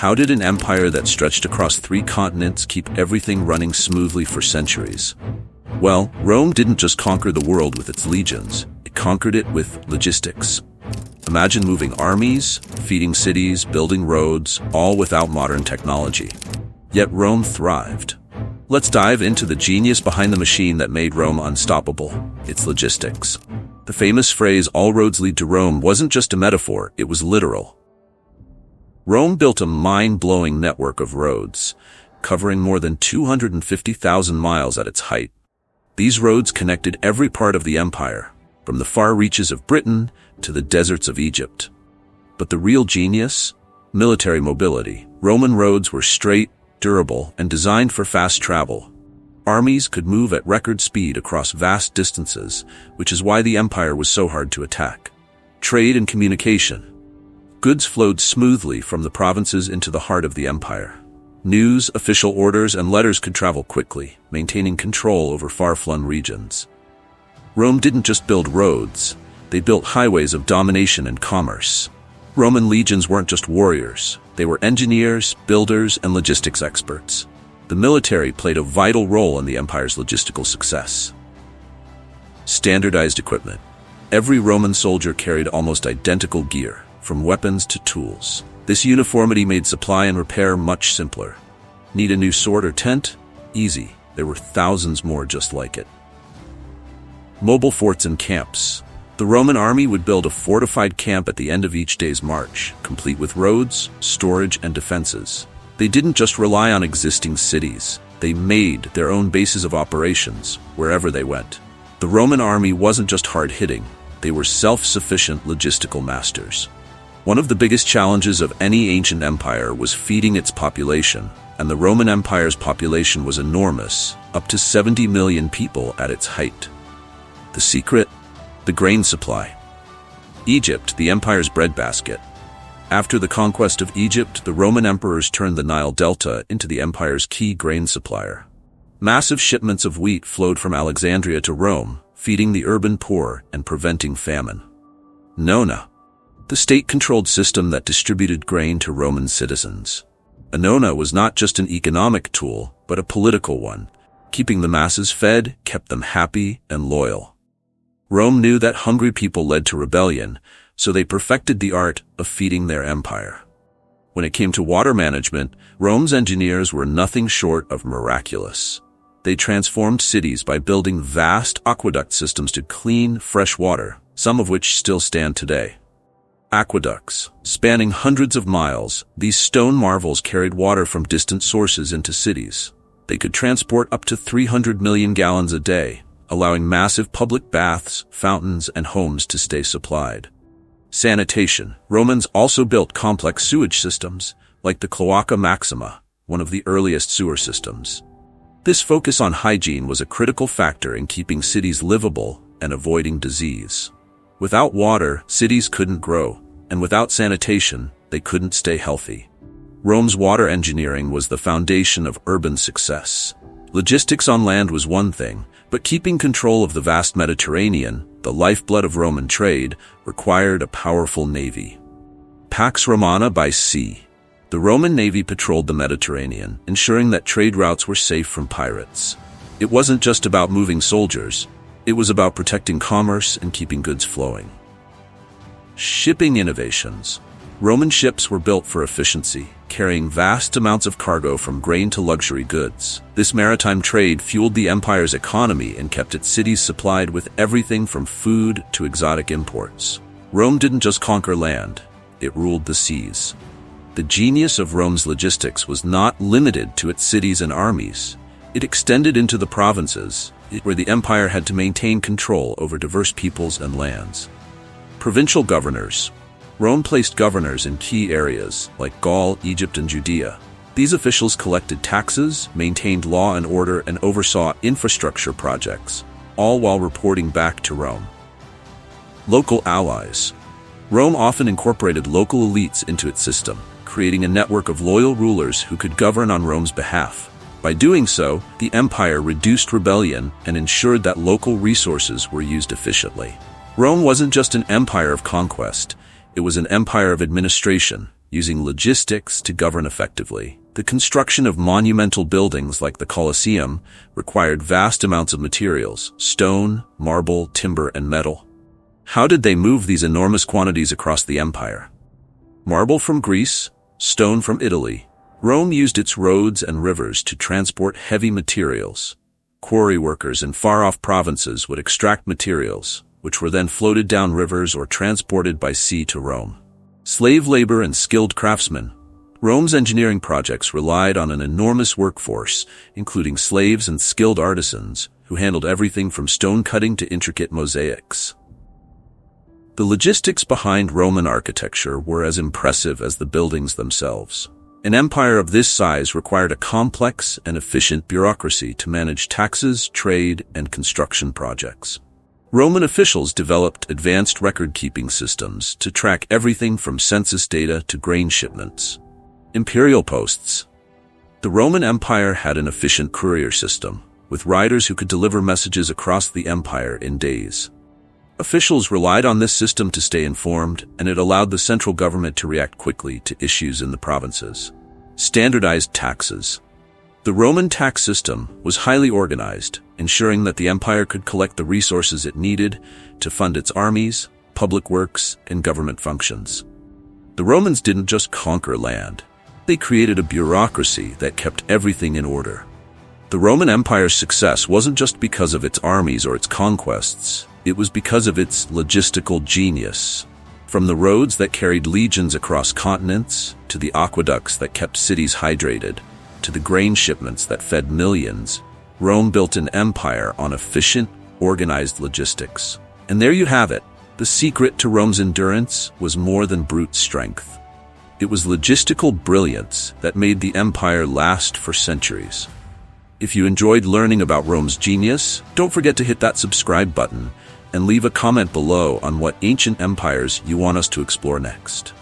How did an empire that stretched across 3 continents keep everything running smoothly for centuries? Well, Rome didn't just conquer the world with its legions, it conquered it with logistics. Imagine moving armies, feeding cities, building roads, all without modern technology. Yet Rome thrived. Let's dive into the genius behind the machine that made Rome unstoppable, its logistics. The famous phrase, "all roads lead to Rome," wasn't just a metaphor, it was literal. Rome built a mind-blowing network of roads, covering more than 250,000 miles at its height. These roads connected every part of the empire, from the far reaches of Britain to the deserts of Egypt. But the real genius? Military mobility. Roman roads were straight, durable, and designed for fast travel. Armies could move at record speed across vast distances, which is why the empire was so hard to attack. Trade and communication. Goods flowed smoothly from the provinces into the heart of the empire. News, official orders, and letters could travel quickly, maintaining control over far-flung regions. Rome didn't just build roads, they built highways of domination and commerce. Roman legions weren't just warriors, they were engineers, builders, and logistics experts. The military played a vital role in the empire's logistical success. Standardized equipment. Every Roman soldier carried almost identical gear, from weapons to tools. This uniformity made supply and repair much simpler. Need a new sword or tent? Easy. There were thousands more just like it. Mobile forts and camps. The Roman army would build a fortified camp at the end of each day's march, complete with roads, storage, and defenses. They didn't just rely on existing cities. They made their own bases of operations wherever they went. The Roman army wasn't just hard-hitting. They were self-sufficient logistical masters. One of the biggest challenges of any ancient empire was feeding its population, and the Roman Empire's population was enormous, up to 70 million people at its height. The secret? The grain supply. Egypt, the empire's breadbasket. After the conquest of Egypt, the Roman emperors turned the Nile Delta into the empire's key grain supplier. Massive shipments of wheat flowed from Alexandria to Rome, feeding the urban poor and preventing famine. Nona. The state-controlled system that distributed grain to Roman citizens. A nona was not just an economic tool, but a political one. Keeping the masses fed kept them happy and loyal. Rome knew that hungry people led to rebellion, so they perfected the art of feeding their empire. When it came to water management, Rome's engineers were nothing short of miraculous. They transformed cities by building vast aqueduct systems to clean, fresh water, some of which still stand today. Aqueducts. Spanning hundreds of miles, these stone marvels carried water from distant sources into cities. They could transport up to 300 million gallons a day, allowing massive public baths, fountains, and homes to stay supplied. Sanitation. Romans also built complex sewage systems, like the Cloaca Maxima, one of the earliest sewer systems. This focus on hygiene was a critical factor in keeping cities livable and avoiding disease. Without water, cities couldn't grow, and without sanitation, they couldn't stay healthy. Rome's water engineering was the foundation of urban success. Logistics on land was one thing, but keeping control of the vast Mediterranean, the lifeblood of Roman trade, required a powerful navy. Pax Romana by sea. The Roman navy patrolled the Mediterranean, ensuring that trade routes were safe from pirates. It wasn't just about moving soldiers, it was about protecting commerce and keeping goods flowing. Shipping innovations. Roman ships were built for efficiency, carrying vast amounts of cargo from grain to luxury goods. This maritime trade fueled the empire's economy and kept its cities supplied with everything from food to exotic imports. Rome didn't just conquer land, it ruled the seas. The genius of Rome's logistics was not limited to its cities and armies. It extended into the provinces, where the empire had to maintain control over diverse peoples and lands. Provincial governors. Rome placed governors in key areas, like Gaul, Egypt, and Judea. These officials collected taxes, maintained law and order, and oversaw infrastructure projects, all while reporting back to Rome. Local allies. Rome often incorporated local elites into its system, creating a network of loyal rulers who could govern on Rome's behalf. By doing so, the empire reduced rebellion and ensured that local resources were used efficiently. Rome wasn't just an empire of conquest, it was an empire of administration, using logistics to govern effectively. The construction of monumental buildings like the Colosseum required vast amounts of materials: stone, marble, timber, and metal. How did they move these enormous quantities across the empire? Marble from Greece, stone from Italy. Rome used its roads and rivers to transport heavy materials. Quarry workers in far-off provinces would extract materials, which were then floated down rivers or transported by sea to Rome. Slave labor and skilled craftsmen. Rome's engineering projects relied on an enormous workforce, including slaves and skilled artisans, who handled everything from stone cutting to intricate mosaics. The logistics behind Roman architecture were as impressive as the buildings themselves. An empire of this size required a complex and efficient bureaucracy to manage taxes, trade, and construction projects. Roman officials developed advanced record-keeping systems to track everything from census data to grain shipments. Imperial posts. The Roman Empire had an efficient courier system, with riders who could deliver messages across the empire in days. Officials relied on this system to stay informed, and it allowed the central government to react quickly to issues in the provinces. Standardized taxes. The Roman tax system was highly organized, ensuring that the empire could collect the resources it needed to fund its armies, public works, and government functions. The Romans didn't just conquer land. They created a bureaucracy that kept everything in order. The Roman Empire's success wasn't just because of its armies or its conquests. It was because of its logistical genius. From the roads that carried legions across continents, to the aqueducts that kept cities hydrated, to the grain shipments that fed millions, Rome built an empire on efficient, organized logistics. And there you have it. The secret to Rome's endurance was more than brute strength. It was logistical brilliance that made the empire last for centuries. If you enjoyed learning about Rome's genius, don't forget to hit that subscribe button and leave a comment below on what ancient empires you want us to explore next.